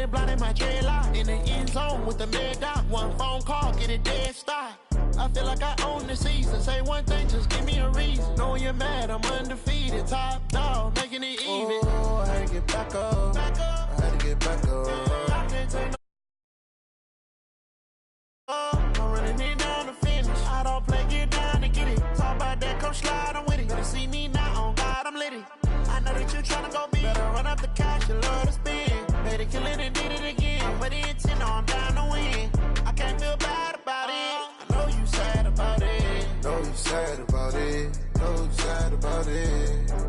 it blind in my dreadlock. In the end zone with the mad dot. One phone call, get it dead stop. I feel like I own the season. Say one thing, just give me a reason. Knowing you're mad, I'm undefeated. Top dog, making it even. Oh, I had to get back up. I had to get back up. I can't take no. I'm running it down to finish. I don't play, get down to get it. Talk about that, come slide, I'm with it. Better see me now, on God, I'm litty. I know that you tryna go big. Better run up the cash, you love to spend. Better kill it and did it again. But the intent, no, I'm down to win. I can't feel bad about it. I know you sad about it. Know you sad about it. Know you sad about it.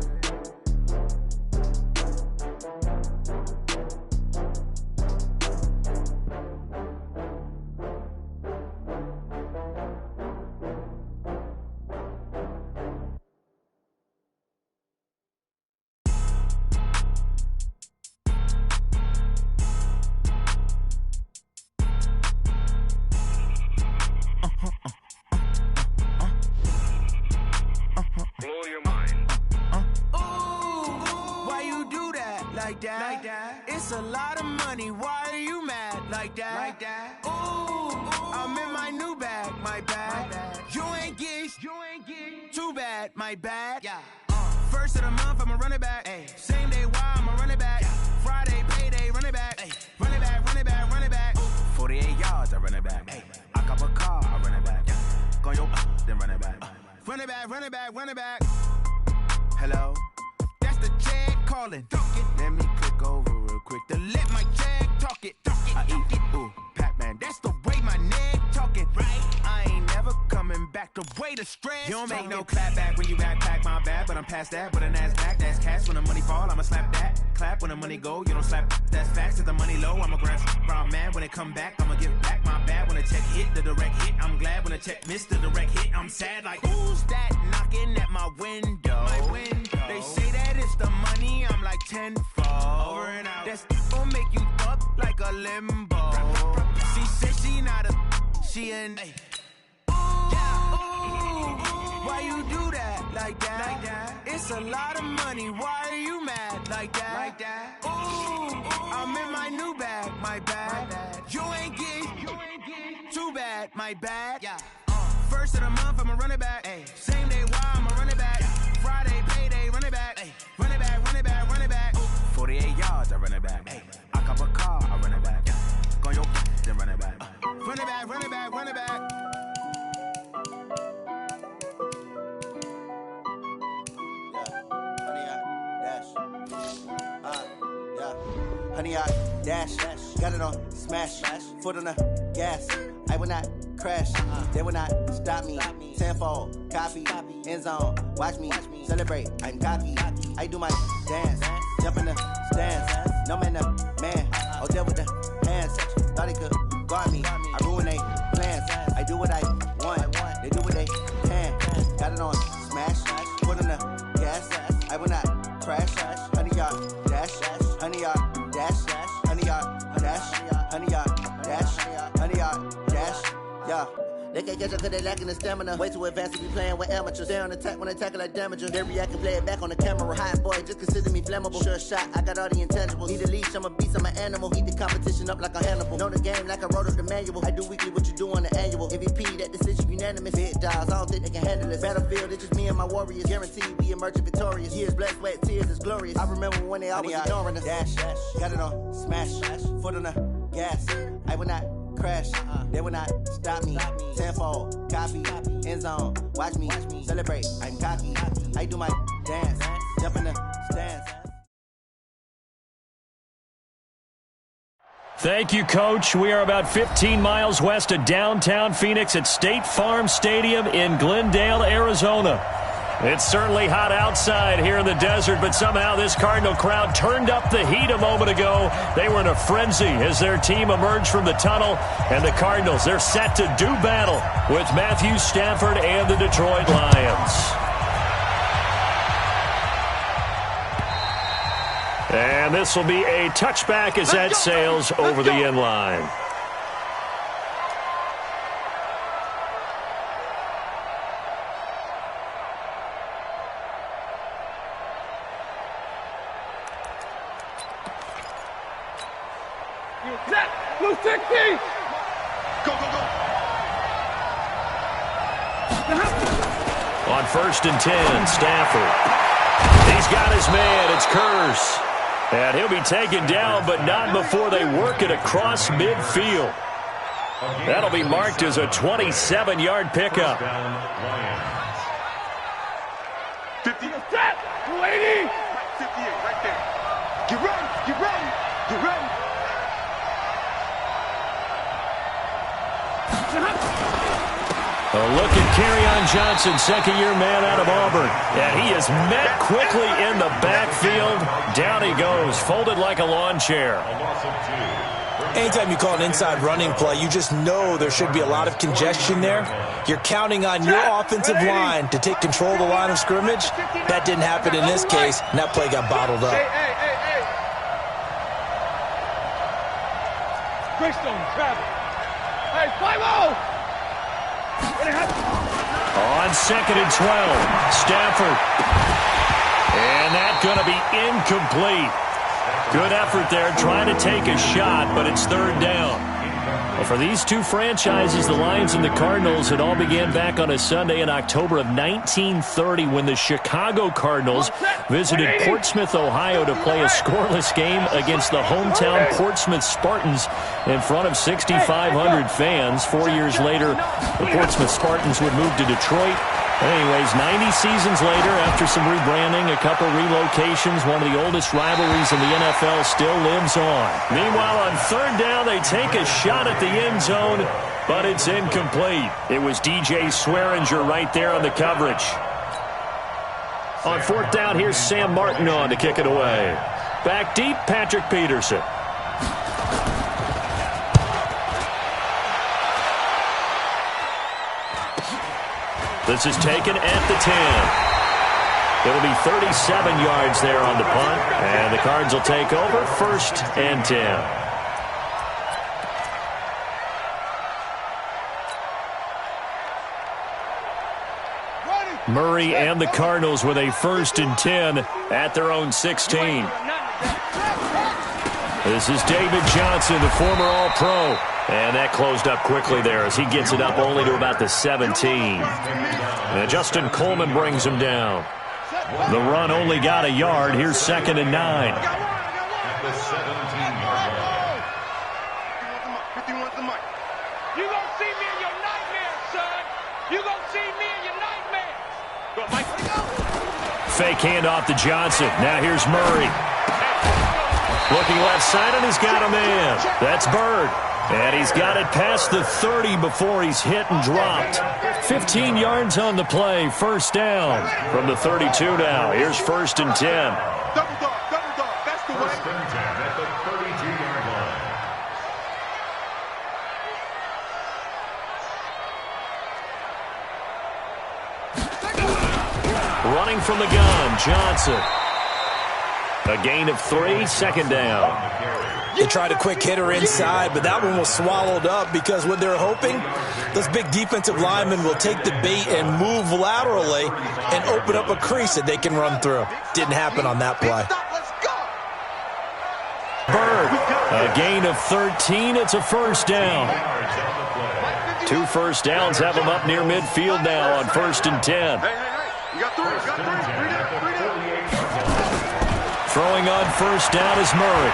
Blow your mind. Why you do that? Like that? It's a lot of money. Why are you mad? Like that? Ooh, I'm in my new bag. My bad. You ain't get too bad. My bad. Yeah. First of the month, I'ma run it back. Ay. Same day, why I'ma run it back. Friday, payday, run it back. Ay. Run it back, run it back, run it back. 48 yards, I run it back. Ay. I cop a car, I run it back. Go yo, then run it back. Run it back, run it back, run it back. Hello? That's the jag calling. Let me click over real quick to let my jag talk it. I eat it, ooh, Pac-Man. That's the way my neck talking. Right? I ain't never coming back the way the stress. You don't make no clap back when you backpack, my bad. But I'm past that with an ass back. That's cash when the money fall, I'ma slap that. Clap when the money go, you don't slap. That's facts. If the money low, I'ma grab brown man. When it come back, I'ma give back my bad. When the check hit, the direct hit. I'm glad when the check missed the direct hit. I'm sad like, who's that knocking at my window? My window. They say that it's the money, I'm like tenfold. Over and out. That's gon' make you up like a limbo. She said she not a, she an. Why you do that? Like that? It's a lot of money. Why are you mad? Like that? Ooh, I'm in my new bag. My bad. You ain't get too bad. My bad. Yeah. First of the month, I'ma run it back. Ay. Same day, why I'ma run it back. Friday, payday, run it back. Ay. Run it back, run it back, run it back. 48 yards, I run it back. Ay. I cop a car, I run it back. Go yo, then run it back. Run it back, run it back, run it back. Honey, I dash, got it on smash, foot on the gas. I will not crash, they will not stop me. Tenfold, copy, end zone, watch me celebrate. I'm cocky, I do my dance, jump in the stands. No man, the man, oh there with the hands. Thought he could guard me, I ruin they plans. I do what I want, they do what they can. Got it on smash, foot on the gas. I will not crash, honey, y'all dash, honey, y'all dash, honey, y'all dash, honey, y'all dash, honey, y'all dash, yeah. They can't catch up cause they lacking the stamina. Way too advanced to be playing with amateurs. Stay on attack when they tackle like damager. They react and play it back on the camera. Hot boy, just consider me flammable. Sure shot, I got all the intangibles. Need a leash, I'm a beast, I'm an animal. Heat the competition up like a Hannibal. Know the game like I wrote up the manual. I do weekly what you do on the annual. MVP, that decision unanimous. Big dogs, I don't think they can handle this. Battlefield, it's just me and my warriors. Guaranteed we emerging victorious. Years, blood, sweat, tears, it's glorious. I remember when they always ignoring us. Dash, got it on smash, foot on the gas. I will not crash, they will not stop me. Tenfold, copy, end zone, watch me celebrate. I'm cocky, I do my dance, jump in the stands. Thank you, Coach. We are about 15 miles west of downtown Phoenix at State Farm Stadium in Glendale, Arizona. It's certainly hot outside here in the desert, but somehow this Cardinal crowd turned up the heat a moment ago. They were in a frenzy as their team emerged from the tunnel, and the Cardinals, they're set to do battle with Matthew Stafford and the Detroit Lions. And this will be a touchback as that sails over the end line. Set. Blue 60. Go, go, go. On 1st and 10, Stafford. He's got his man. It's Curse. And he'll be taken down, but not before they work it across midfield. That'll be marked as a 27-yard pickup. 50. Set. 280. 58, right there. Get ready. Get ready. Get ready. A look at Kerryon Johnson, second-year man out of Auburn. And he is met quickly in the backfield. Down he goes, folded like a lawn chair. Anytime you call an inside running play, you just know there should be a lot of congestion there. You're counting on your offensive line to take control of the line of scrimmage. That didn't happen in this case, and that play got bottled up. Greystone, travel. Hey, 5-0. On 2nd and 12, Stafford. And that's going to be incomplete. Good effort there, trying to take a shot, but it's 3rd down. Well, for these two franchises, the Lions and the Cardinals, it all began back on a Sunday in October of 1930 when the Chicago Cardinals visited Portsmouth, Ohio to play a scoreless game against the hometown Portsmouth Spartans in front of 6,500 fans. 4 years later, the Portsmouth Spartans would move to Detroit. Anyways, 90 seasons later, after some rebranding, a couple relocations, one of the oldest rivalries in the NFL still lives on. Meanwhile, on 3rd down, they take a shot at the end zone, but it's incomplete. It was DJ Swearinger right there on the coverage. On 4th down, here's Sam Martin on to kick it away. Back deep, Patrick Peterson. This is taken at the 10. It'll be 37 yards there on the punt, and the Cards will take over 1st and 10. Murray and the Cardinals with a 1st and 10 at their own 16. This is David Johnson, the former All-Pro. And that closed up quickly there as he gets it up only to about the 17. And Justin Coleman brings him down. The run only got a yard. Here's 2nd and 9. At the 17-yard line. 51 the mic. You gonna see me in your nightmare, son. You gonna see me in your nightmare. Go, Mike. Fake handoff to Johnson. Now here's Murray. Looking left side, and he's got a man. That's Bird. And he's got it past the 30 before he's hit and dropped. 15 yards on the play. 1st down from the 32 now. Here's 1st and 10. Double dog, double dog. That's the way. 1st and 10 at the 32-yard line. Running from the gun, Johnson. A gain of 3, 2nd down. They tried a quick hitter inside, but that one was swallowed up because what they're hoping, those big defensive linemen will take the bait and move laterally and open up a crease that they can run through. Didn't happen on that play. Bird, a gain of 13. It's a 1st down. 2 first downs have them up near midfield now on 1st and 10. Hey, you got 3, you got 3. Throwing on 1st down is Murray.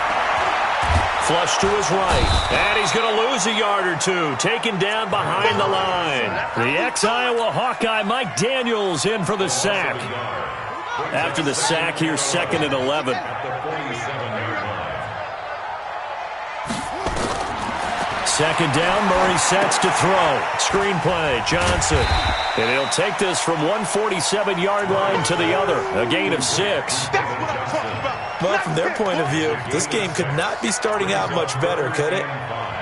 Flush to his right. And he's going to lose a yard or 2. Taken down behind the line. The ex-Iowa Hawkeye Mike Daniels in for the sack. After the sack, here's 2nd and 11. Second down, Murray sets to throw. Screen play, Johnson. And he'll take this from 147-yard line to the other. A gain of 6. Well, from their point of view, this game could not be starting out much better, could it?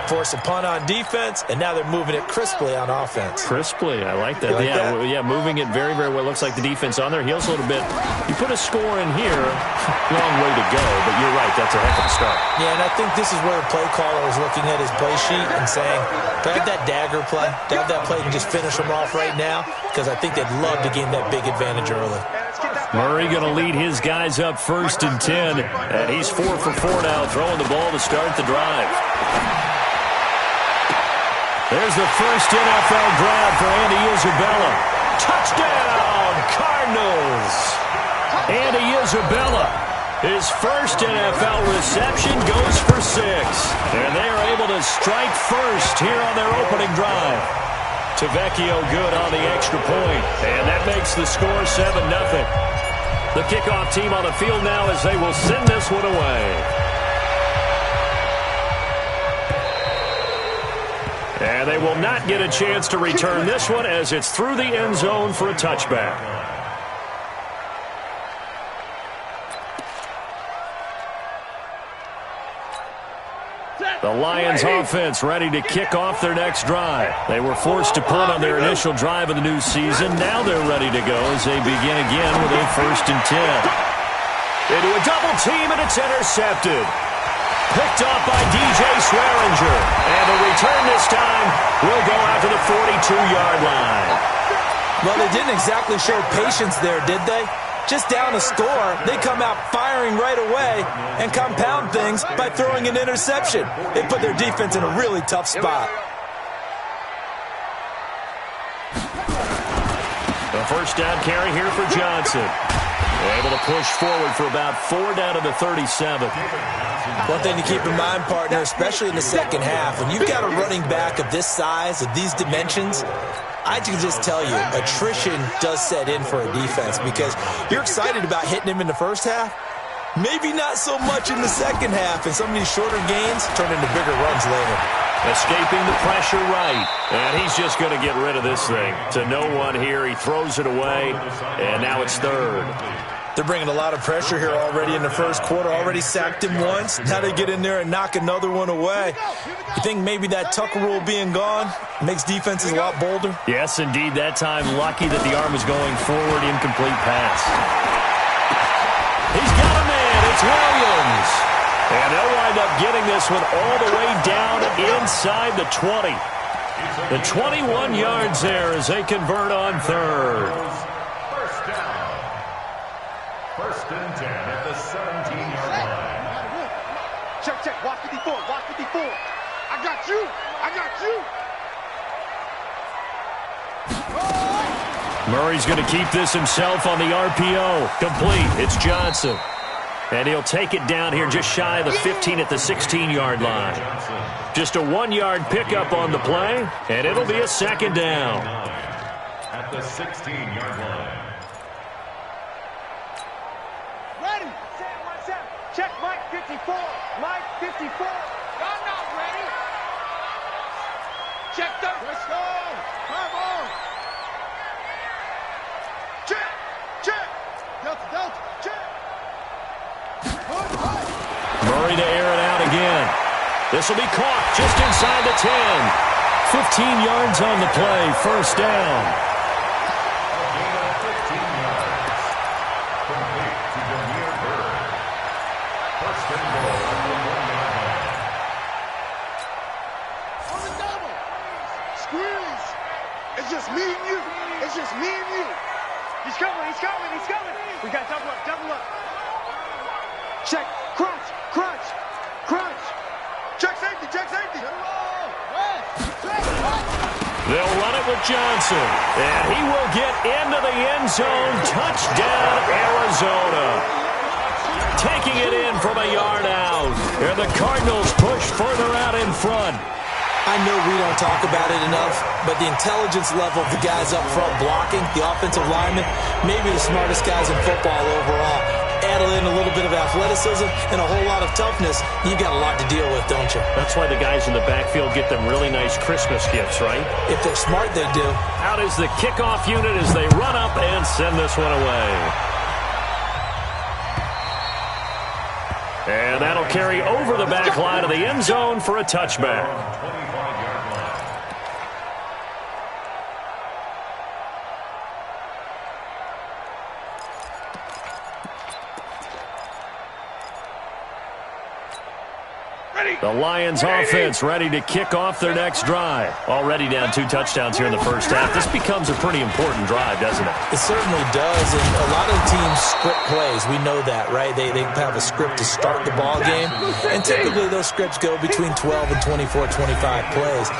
Force a punt on defense, and now they're moving it crisply on offense. Crisply, I like that. Like that? Yeah, moving it very, very well. Looks like the defense on their heels a little bit. You put a score in here, long way to go, but you're right, that's a heck of a start. Yeah, and I think this is where the play caller is looking at his play sheet and saying, grab that dagger play, grab that play and just finish them off right now, because I think they'd love to gain that big advantage early. Murray going to lead his guys up 1st and 10, and he's 4 for 4 now, throwing the ball to start the drive. There's the first NFL grab for Andy Isabella. Touchdown, Cardinals! Andy Isabella, his first NFL reception, goes for 6. And they are able to strike first here on their opening drive. Tavecchio good on the extra point, and that makes the score 7-0. The kickoff team on the field now as they will send this one away. And they will not get a chance to return this one as it's through the end zone for a touchback. The Lions offense ready to kick off their next drive. They were forced to punt on their initial drive of the new season. Now they're ready to go as they begin again with a 1st and 10. Into a double team, and it's intercepted. Picked off by DJ Swearinger. And the return this time will go out to the 42-yard line. Well, they didn't exactly show patience there, did they? Just down a score, they come out firing right away and compound things by throwing an interception. They put their defense in a really tough spot. The first down carry here for Johnson. Able to push forward for about 4 down to the 37. One thing to keep in mind, partner, especially in the second half, when you've got a running back of this size, of these dimensions, I can just tell you, attrition does set in for a defense because you're excited about hitting him in the first half. Maybe not so much in the second half, and some of these shorter gains turn into bigger runs later. Escaping the pressure right, and he's just going to get rid of this thing. To no one here, he throws it away, and now it's 3rd. They're bringing a lot of pressure here already in the first quarter. Already sacked him once. Now they get in there and knock another one away. You think maybe that Tucker rule being gone makes defenses a lot bolder? Yes, indeed. That time, lucky that the arm was going forward. Incomplete pass. He's got a man. It's Williams. And they'll wind up getting this one all the way down inside the 20. The 21 yards there as they convert on 3rd. First and 10 at the 17-yard line. Check, check. Watch 54. Watch 54. I got you. I got you. Murray's going to keep this himself on the RPO. Complete. It's Johnson. And he'll take it down here just shy of the 15 at the 16-yard line. Just a 1-yard pickup on the play, and it'll be a 2nd down. At the 16-yard line. Ready. Check Mike 54. Mike 54. Y'all not ready. Check the. Let's go. Come on. Check. Check. Delta, Delta. Check. Murray to air it out again. This will be caught just inside the 10. 15 yards on the play. 1st down. It's just me and you. It's just me and you. He's coming. He's coming. He's coming. We got double up. Double up. Check. Crunch. Crunch. Crunch. Check safety. Check safety. They'll run it with Johnson. And he will get into the end zone. Touchdown, Arizona. Taking it in from a yard out. And the Cardinals push further out in front. I know we don't talk about it enough, but the intelligence level of the guys up front blocking, the offensive linemen, maybe the smartest guys in football overall. Add in a little bit of athleticism and a whole lot of toughness, you got a lot to deal with, don't you? That's why the guys in the backfield get them really nice Christmas gifts, right? If they're smart, they do. Out is the kickoff unit as they run up and send this one away. And that'll carry over the back line of the end zone for a touchback. The Lions offense ready to kick off their next drive. Already down 2 touchdowns here in the first half. This becomes a pretty important drive, doesn't it? It certainly does, and a lot of the teams script plays. We know that, right? They have a script to start the ball game, and typically those scripts go between 12 and 24, 25 plays.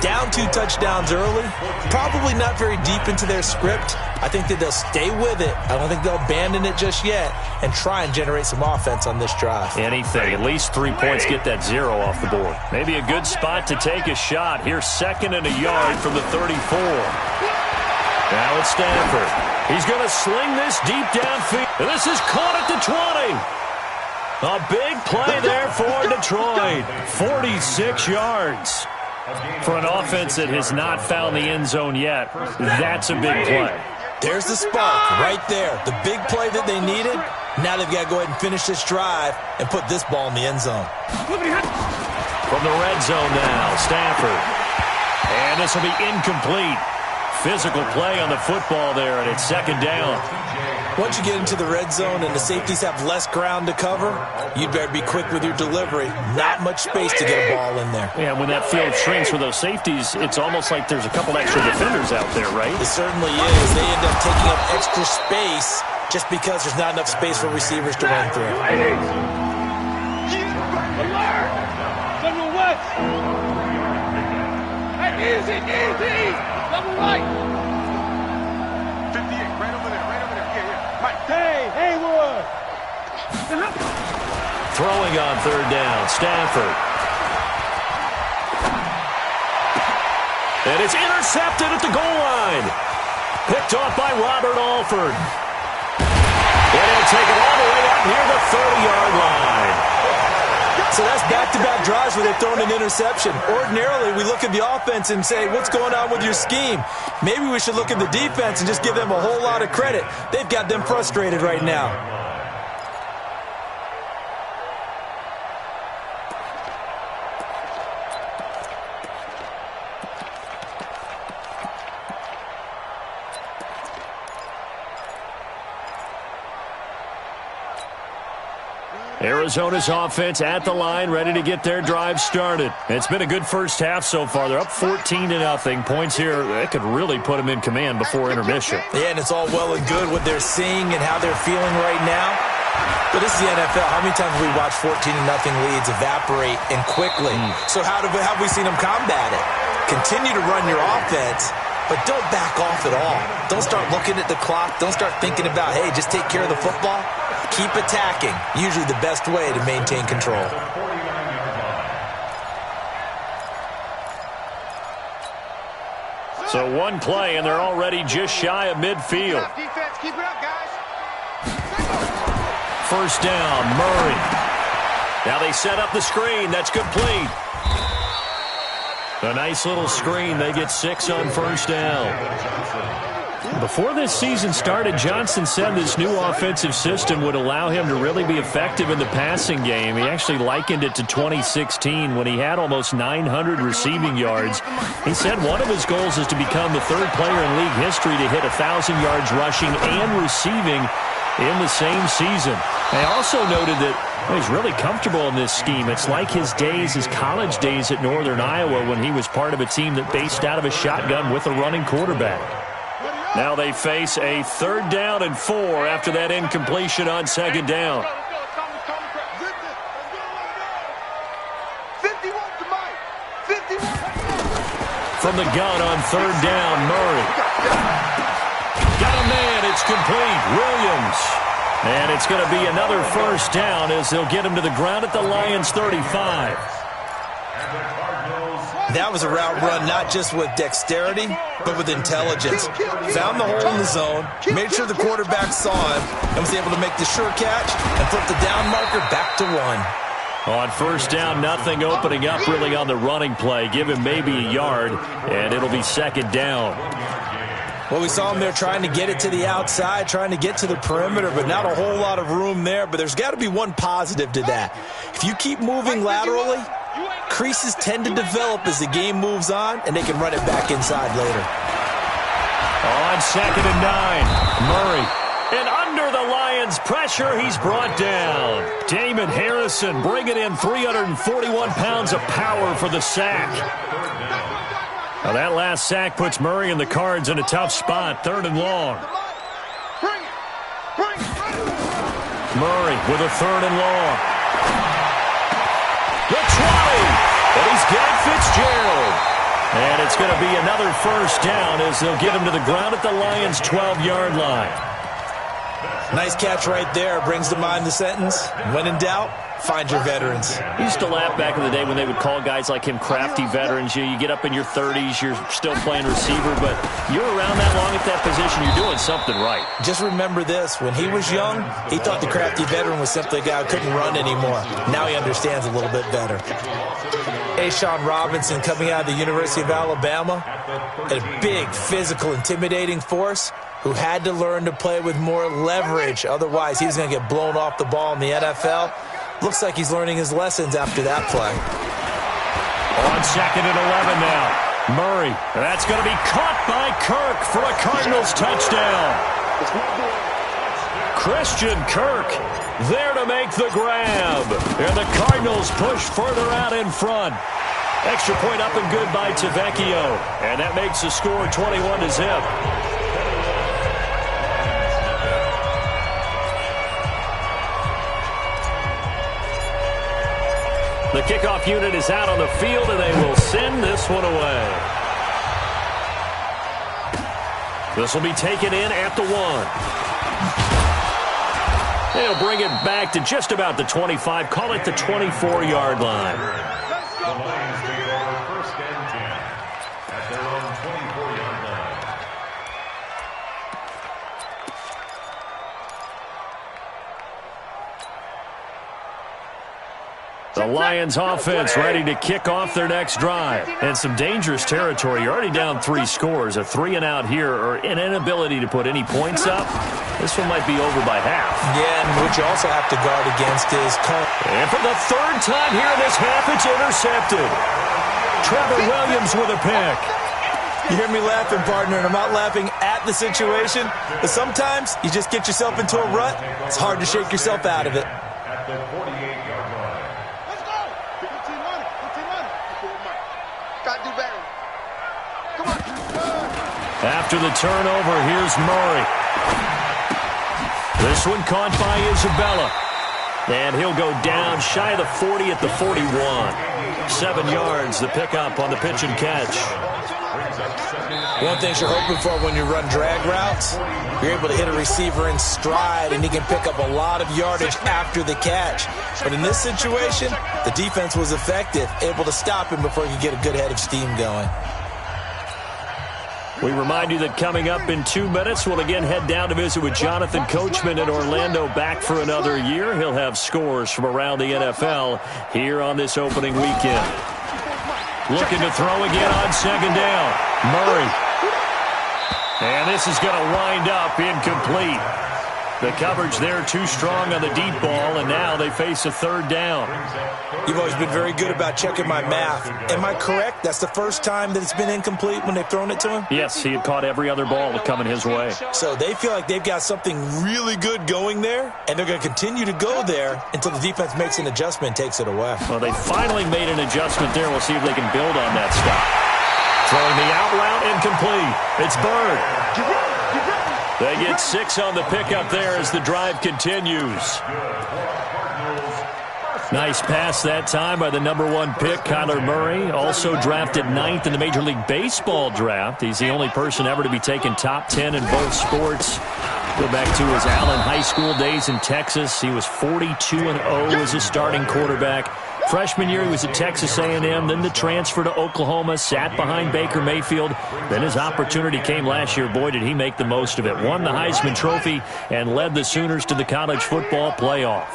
Down 2 touchdowns early, probably not very deep into their script. I think that they'll stay with it. I don't think they'll abandon it just yet and try and generate some offense on this drive. Anything. At least 3 points, get that 0 off the board. Maybe a good spot to take a shot. Here's 2nd and a yard from the 34. Now it's Stanford. He's going to sling this deep downfield. And this is caught at the 20. A big play there for Detroit. 46 yards. For an offense that has not found the end zone yet, that's a big play. There's the spark right there. The big play that they needed. Now they've got to go ahead and finish this drive and put this ball in the end zone. From the red zone now, Stanford. And this will be incomplete. Physical play on the football there, and it's 2nd down. Once you get into the red zone and the safeties have less ground to cover, you'd better be quick with your delivery. Not much space to get a ball in there. Yeah, when that field shrinks with those safeties, it's almost like there's a couple extra defenders out there, right? It certainly is. They end up taking up extra space just because there's not enough space for receivers to run through. Easy. Double right. 58, right over there. Yeah. Mike. Haywood. Throwing on 3rd down, Stanford. And it's intercepted at the goal line. Picked off by Robert Alford. And he'll take it all the way up near the 30-yard line. So that's back-to-back drives where they've thrown an interception. Ordinarily, we look at the offense and say, what's going on with your scheme? Maybe we should look at the defense and just give them a whole lot of credit. They've got them frustrated right now. Arizona's offense at the line, ready to get their drive started. It's been a good first half so far. They're up 14-0. Points here, that could really put them in command before intermission. Yeah, and it's all well and good what they're seeing and how they're feeling right now. But this is the NFL. How many times have we watched 14-0 leads evaporate and quickly? So how have we seen them combat it? Continue to run your offense, but don't back off at all. Don't start looking at the clock. Don't start thinking about, hey, just take care of the football. Keep attacking. Usually the best way to maintain control. So one play, and they're already just shy of midfield. Defense, keep it up, guys. 1st down, Murray. Now they set up the screen. That's complete. A nice little screen. They get 6 on 1st down. Before this season started, Johnson said this new offensive system would allow him to really be effective in the passing game. He actually likened it to 2016 when he had almost 900 receiving yards. He said one of his goals is to become the 3rd player in league history to hit 1,000 yards rushing and receiving in the same season. They also noted that he's really comfortable in this scheme. It's like his college days at Northern Iowa when he was part of a team that based out of a shotgun with a running quarterback. Now they face a 3rd down and 4 after that incompletion on 2nd down. From the gun on 3rd down, Murray. Got a man, it's complete. Williams. And it's going to be another 1st down as they'll get him to the ground at the Lions' 35. That was a route run not just with dexterity, but with intelligence. Found the hole in the zone, made sure the quarterback saw him, and was able to make the sure catch and flip the down marker back to 1. On 1st down, nothing opening up really on the running play. Give him maybe a yard, and it'll be 2nd down. Well, we saw him there trying to get it to the outside, trying to get to the perimeter, but not a whole lot of room there. But there's got to be one positive to that. If you keep moving laterally, creases tend to develop as the game moves on, and they can run it back inside later. On 2nd and 9, Murray And under the Lions' pressure, he's brought down. Damon Harrison bringing in 341 pounds of power for the sack. Now that last sack puts Murray and the Cards in a tough spot, 3rd and long. Murray with a 3rd and long. The 20, and he's got Fitzgerald. And it's going to be another 1st down as they'll get him to the ground at the Lions' 12-yard line. Nice catch right there. Brings to mind the sentence, when in doubt, find your veterans. I used to laugh back in the day when they would call guys like him crafty veterans. You get up in your 30s, you're still playing receiver, but you're around that long at that position, you're doing something right. Just remember this. When he was young, he thought the crafty veteran was simply a guy who couldn't run anymore. Now he understands a little bit better. Ashawn Robinson coming out of the University of Alabama, a big, physical, intimidating force who had to learn to play with more leverage. Otherwise, he was going to get blown off the ball in the NFL. Looks like he's learning his lessons after that play. On 2nd and 11 now. Murray. That's going to be caught by Kirk for a Cardinals touchdown. Christian Kirk there to make the grab. And the Cardinals push further out in front. Extra point up and good by Tavecchio. And that makes the score 21-0. The kickoff unit is out on the field, and they will send this one away. This will be taken in at the 1. They'll bring it back to just about the 25. Call it the 24-yard line. The Lions take over 1st and 10 at their own 24-yard line. The Lions offense ready to kick off their next drive. And some dangerous territory. You're already down 3 scores. A 3-and-out here or an inability to put any points up. This one might be over by half. Yeah, and what you also have to guard against is... And for the 3rd time here in this half, it's intercepted. Trevor Williams with a pick. You hear me laughing, partner, and I'm not laughing at the situation. But sometimes you just get yourself into a rut. It's hard to shake yourself out of it. At the 48-yard line. Let's go. 15-1. Got to do better. Come on. After the turnover, here's Murray. This one caught by Isabella. And he'll go down shy of the 40 at the 41. 7 yards, the pickup on the pitch and catch. One thing you're hoping for when you run drag routes, you're able to hit a receiver in stride, and he can pick up a lot of yardage after the catch. But in this situation, the defense was effective, able to stop him before he could get a good head of steam going. We remind you that coming up in 2 minutes, we'll again head down to visit with Jonathan Coachman in Orlando, back for another year. He'll have scores from around the NFL here on this opening weekend. Looking to throw again on 2nd down. Murray. And this is going to wind up incomplete. The coverage there too strong on the deep ball, and now they face a 3rd down. You've always been very good about checking my math. Am I correct? That's the first time that it's been incomplete when they've thrown it to him? Yes, he had caught every other ball coming his way. So they feel like they've got something really good going there, and they're going to continue to go there until the defense makes an adjustment and takes it away. Well, they finally made an adjustment there. We'll see if they can build on that stuff. Throwing the out route, incomplete. It's Bird. They get 6 on the pickup there as the drive continues. Nice pass that time by the #1 pick, Kyler Murray. Also drafted 9th in the Major League Baseball draft. He's the only person ever to be taken top 10 in both sports. Go back to his Allen High School days in Texas. He was 42-0 as a starting quarterback. Freshman year, he was at Texas A&M, then the transfer to Oklahoma, sat behind Baker Mayfield. Then his opportunity came last year. Boy, did he make the most of it. Won the Heisman Trophy and led the Sooners to the college football playoff.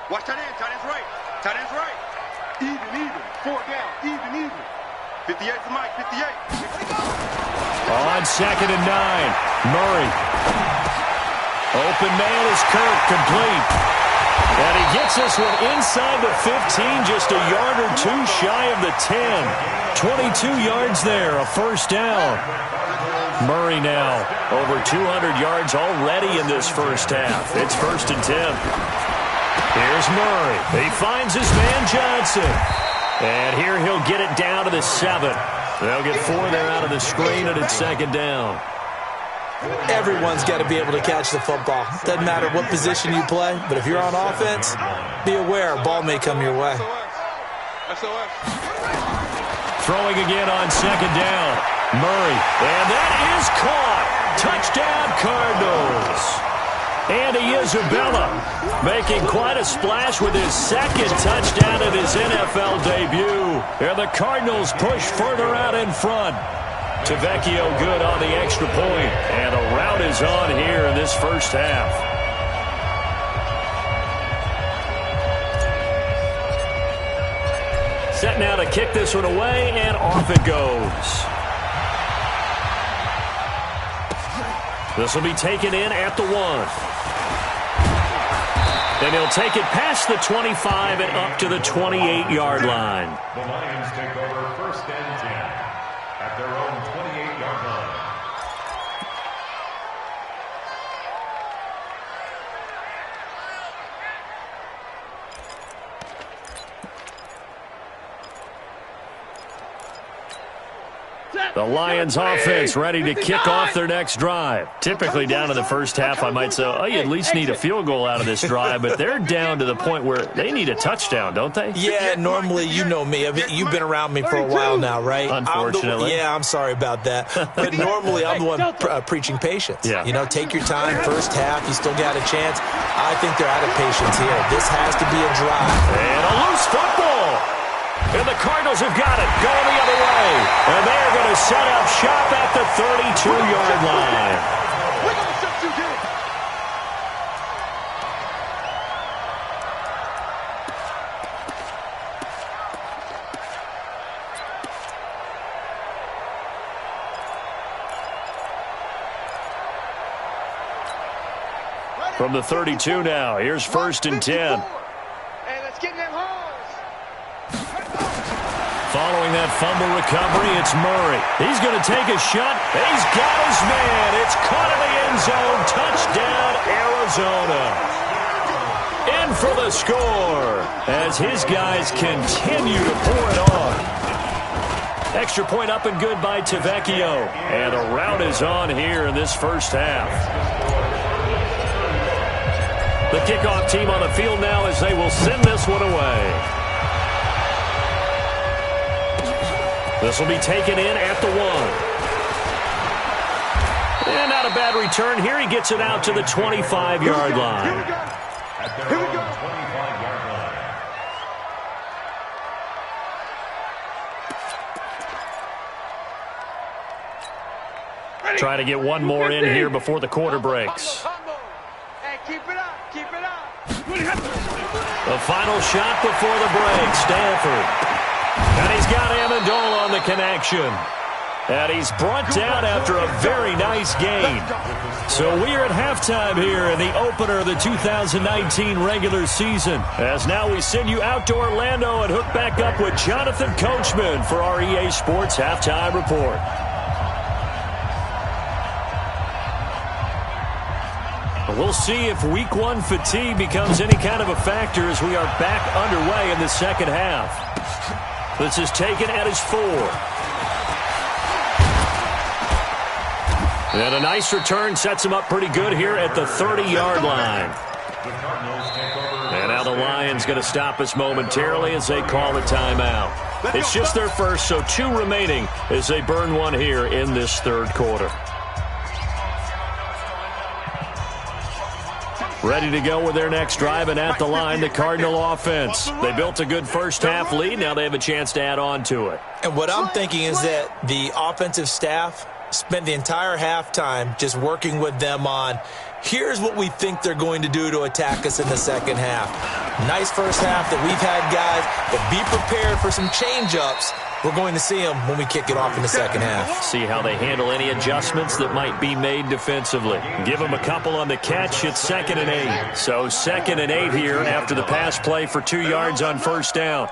Watch tight end. Tight end's right. Tight end's right. Even. 4 down. Even. 58 to Mike. 58. On 2nd and 9, Murray. Open man is Kirk, complete. And he gets this one inside the 15, just a yard or 2 shy of the the 10. 22 yards there, a first down. Murray now over 200 yards already in this first half. It's 1st and 10. Here's Murray. He finds his man Johnson. And here he'll get it down to the 7. They'll get 4 there out of the screen, and it's 2nd down. Everyone's got to be able to catch the football. Doesn't matter what position you play, but if you're on offense, be aware a ball may come your way. Throwing again on 2nd down. Murray, and that is caught. Touchdown, Cardinals. Andy Isabella making quite a splash with his 2nd touchdown of his NFL debut. And the Cardinals push further out in front. Tavecchio good on the extra point, and a rout is on here in this first half. Set now to kick this one away, and off it goes. This will be taken in at the 1. Then he'll take it past the 25 and up to the 28-yard line. The Lions take over 1st and 10 at their own 28-yard line. The Lions offense ready to kick off their next drive. Typically down in the first half, I might say, oh, you at least need a field goal out of this drive, but they're down to the point where they need a touchdown, don't they? Yeah, normally, you know me. I mean, you've been around me for a while now, right? Unfortunately. I'm sorry about that. But normally, I'm the one preaching patience. Yeah. You know, take your time. First half, you still got a chance. I think they're out of patience here. This has to be a drive. And a loose football. And the Cardinals have got it, going the other way. And they're going to set up shop at the 32-yard line. We're going to set you down. From the 32 now, here's 1st and 10. Hey, let's get in them holes. Following that fumble recovery, it's Murray. He's going to take a shot. He's got his man. It's caught in the end zone. Touchdown, Arizona. In for the score as his guys continue to pour it on. Extra point up and good by Tavecchio. And a rout is on here in this first half. The kickoff team on the field now as they will send this one away. This will be taken in at the 1. And not a bad return here. He gets it out to the 25-yard line. At their own 25-yard line. Try to get one more in here before the quarter breaks. Hey, keep it up. Keep it up. The final shot before the break, Stanford. And he's got Amendola on the connection. And he's brought down after a very nice gain. So we are at halftime here in the opener of the 2019 regular season. As now we send you out to Orlando and hook back up with Jonathan Coachman for our EA Sports Halftime Report. We'll see if Week 1 fatigue becomes any kind of a factor as we are back underway in the second half. This is taken at his 4. And a nice return sets him up pretty good here at the 30-yard line. And now the Lions going to stop us momentarily as they call a timeout. It's just their first, so 2 remaining as they burn one here in this third quarter. Ready to go with their next drive, and at the line, the Cardinal offense. They built a good first half lead. Now they have a chance to add on to it. And what I'm thinking is that the offensive staff spent the entire halftime just working with them on, here's what we think they're going to do to attack us in the second half. Nice first half that we've had, guys, but be prepared for some change-ups. We're going to see them when we kick it off in the second half. See how they handle any adjustments that might be made defensively. Give them a couple on the catch. It's 2nd and 8. So 2nd and 8 here after the pass play for 2 yards on first down.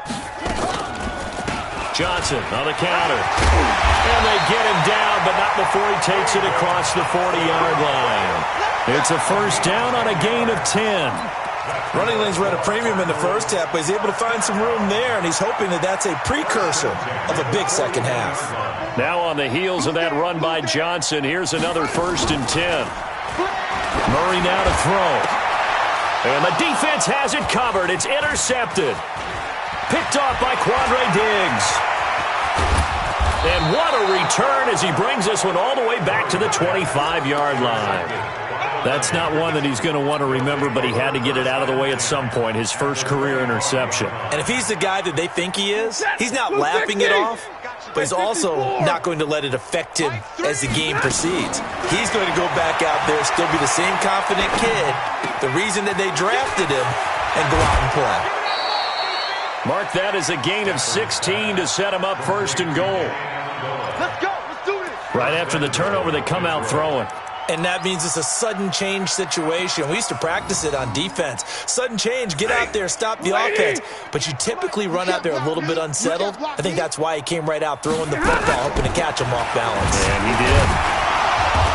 Johnson on the counter. And they get him down, but not before he takes it across the 40-yard line. It's a first down on a gain of 10. Running lanes were at a premium in the first half, but he's able to find some room there, and he's hoping that that's a precursor of a big second half. Now on the heels of that run by Johnson, here's another first and 10. Murray now to throw. And the defense has it covered. It's intercepted. Picked off by Quandre Diggs. And what a return as he brings this one all the way back to the 25-yard line. That's not one that he's going to want to remember, but he had to get it out of the way at some point, his first career interception. And if he's the guy that they think he is, he's not laughing it off, but he's also not going to let it affect him as the game proceeds. He's going to go back out there, still be the same confident kid, the reason that they drafted him, and go out and play. Mark that as a gain of 16 to set him up first and goal. Let's go. Let's do this. Right after the turnover, they come out throwing. And that means it's a sudden change situation. We used to practice it on defense. Sudden change, get out there, stop the offense. But you typically run out there a little bit unsettled. I think that's why he came right out throwing the football, hoping to catch him off balance. And he did.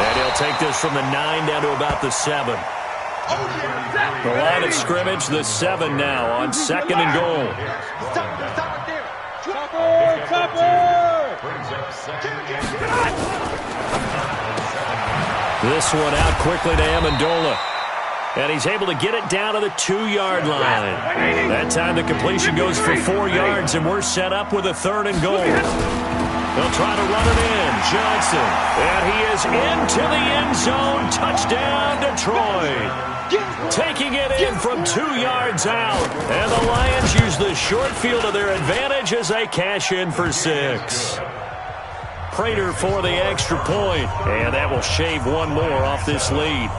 And he'll take this from the 9 down to about the 7. The line of scrimmage, the 7 now on second and goal. This one out quickly to Amendola. And he's able to get it down to the 2-yard line. That time the completion goes for 4 yards, and we're set up with a 3rd and goal. They'll try to run it in. Johnson. And he is into the end zone. Touchdown, Detroit. Taking it in from 2 yards out. And the Lions use the short field to their advantage as they cash in for 6. Prater for the extra point. And that will shave one more off this lead.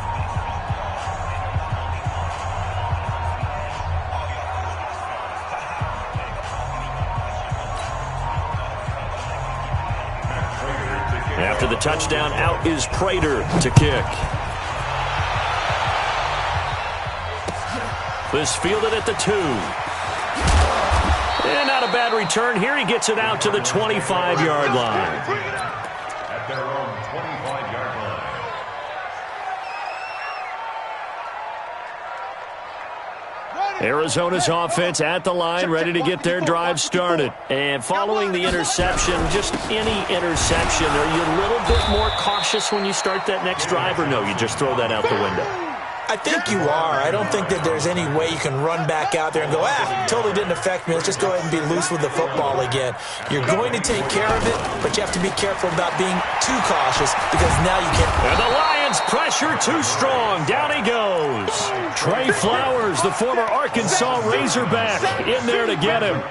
After the touchdown, out is Prater to kick. This fielded at the 2. And not a bad return. Here he gets it out to the 25-yard line. At their own 25-yard line. Arizona's offense at the line, ready to get their drive started. And following the interception, just any interception, are you a little bit more cautious when you start that next drive, or no, you just throw that out the window? I think you are. I don't think that there's any way you can run back out there and go, totally didn't affect me. Let's just go ahead and be loose with the football again. You're going to take care of it, but you have to be careful about being too cautious because now you can't. And the Lions pressure too strong. Down he goes. Trey Flowers, the former Arkansas Razorback, in there to get him.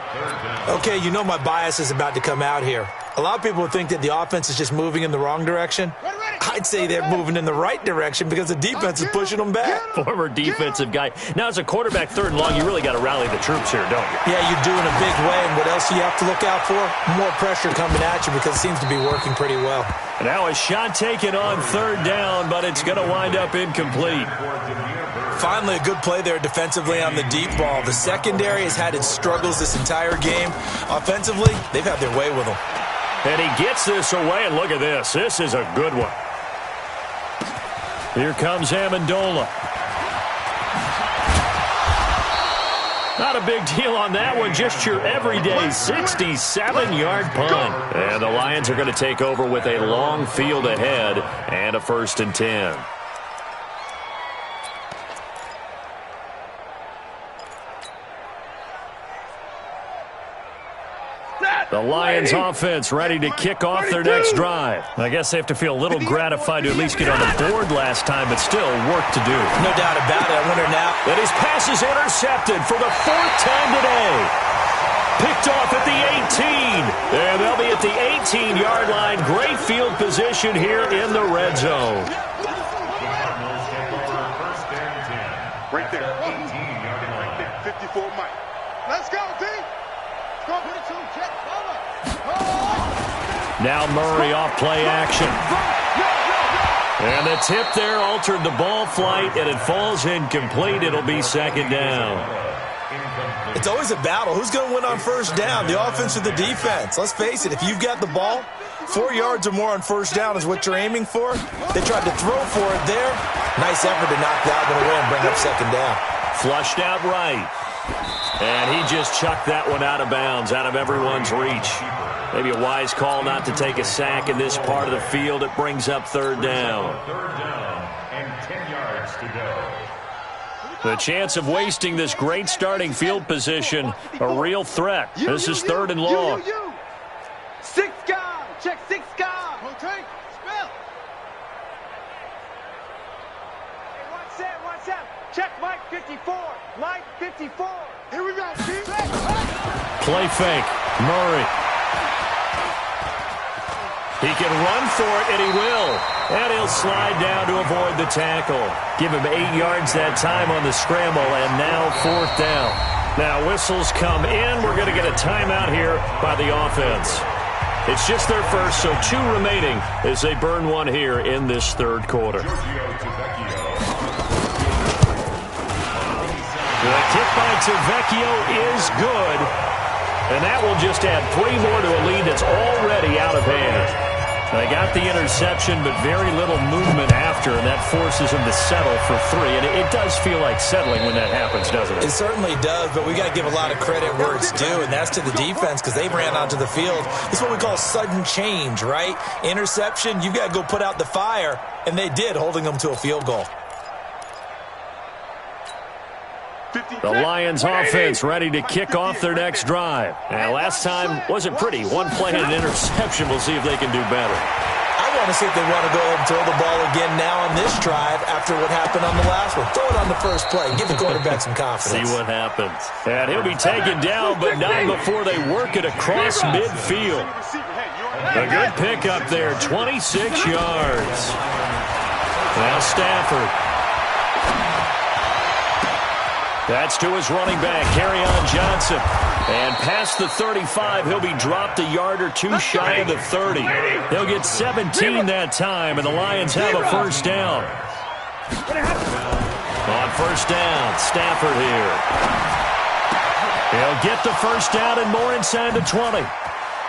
Okay, you know my bias is about to come out here. A lot of people would think that the offense is just moving in the wrong direction. I'd say they're moving in the right direction because the defense is pushing them back. Former defensive guy. Now, as a quarterback, 3rd and long, you really got to rally the troops here, don't you? Yeah, you do in a big way. And what else do you have to look out for? More pressure coming at you because it seems to be working pretty well. Now a shot taken on 3rd down, but it's going to wind up incomplete. Finally, a good play there defensively on the deep ball. The secondary has had its struggles this entire game. Offensively, they've had their way with them. And he gets this away, and look at this. This is a good one. Here comes Amendola. Not a big deal on that one. Just your everyday 67-yard punt. And the Lions are going to take over with a long field ahead and a 1st and 10. The Lions offense ready to kick off their next drive. I guess they have to feel a little gratified to at least get on the board last time, but still work to do. No doubt about it. I wonder now. And his pass is intercepted for the 4th time today. Picked off at the 18. And they'll be at the 18-yard line. Great field position here in the red zone. Right there. 18-yard line. 54 Mike. Let's go, D. Let's go. Now Murray off play action. And the tip there altered the ball flight, and it falls incomplete. It'll be 2nd down. It's always a battle. Who's going to win on first down, the offense or the defense? Let's face it, if you've got the ball, 4 yards or more on first down is what you're aiming for. They tried to throw for it there. Nice effort to knock that one away and bring up second down. Flushed out right. And he just chucked that one out of bounds, out of everyone's reach. Maybe a wise call not to take a sack in this part of the field. It brings up third down. Third down and 10 yards to go. The chance of wasting this great starting field position, a real threat. This is third and long. Six guard. Check six guard. Okay. Spell. Hey, what's that? Check Mike 54. Mike 54. Here we go. Play fake. Murray. He can run for it, and he will. And he'll slide down to avoid the tackle. Give him 8 yards that time on the scramble, and now fourth down. Now whistles come in. We're going to get a timeout here by the offense. It's just their first, so 2 remaining as they burn one here in this third quarter. The kick by Tavecchio is good. And that will just add 3 more to a lead that's already out of hand. They got the interception, but very little movement after, and that forces them to settle for 3. And it does feel like settling when that happens, doesn't it? It certainly does, but we got to give a lot of credit where it's due, and that's to the defense because they ran onto the field. It's what we call sudden change, right? Interception, you've got to go put out the fire, and they did, holding them to a field goal. The Lions offense ready to kick off their next drive. And last time wasn't pretty. 1 play and an interception. We'll see if they can do better. I want to see if they want to go ahead and throw the ball again now on this drive after what happened on the last one. Throw it on the first play. Give the quarterback some confidence. See what happens. And he'll be taken down, but not before they work it across midfield. A good pickup there, 26 yards. Now Stafford. That's to his running back, Kerryon Johnson. And past the 35, he'll be dropped a yard or 2 shy of the 30. He'll get 17 that time, and the Lions have a first down. On first down, Stafford here. He'll get the first down and more inside the 20.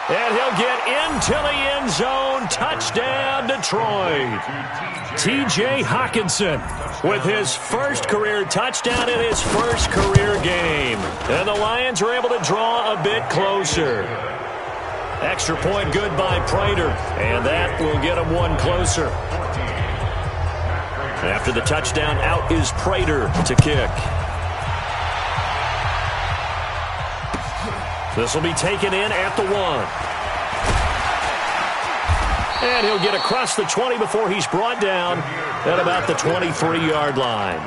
And he'll get into the end zone. Touchdown, Detroit. T.J. Hockenson with his first career touchdown in his first career game. And the Lions are able to draw a bit closer. Extra point good by Prater. And that will get them 1 closer. After the touchdown, out is Prater to kick. This will be taken in at the 1. And he'll get across the 20 before he's brought down at about the 23-yard line.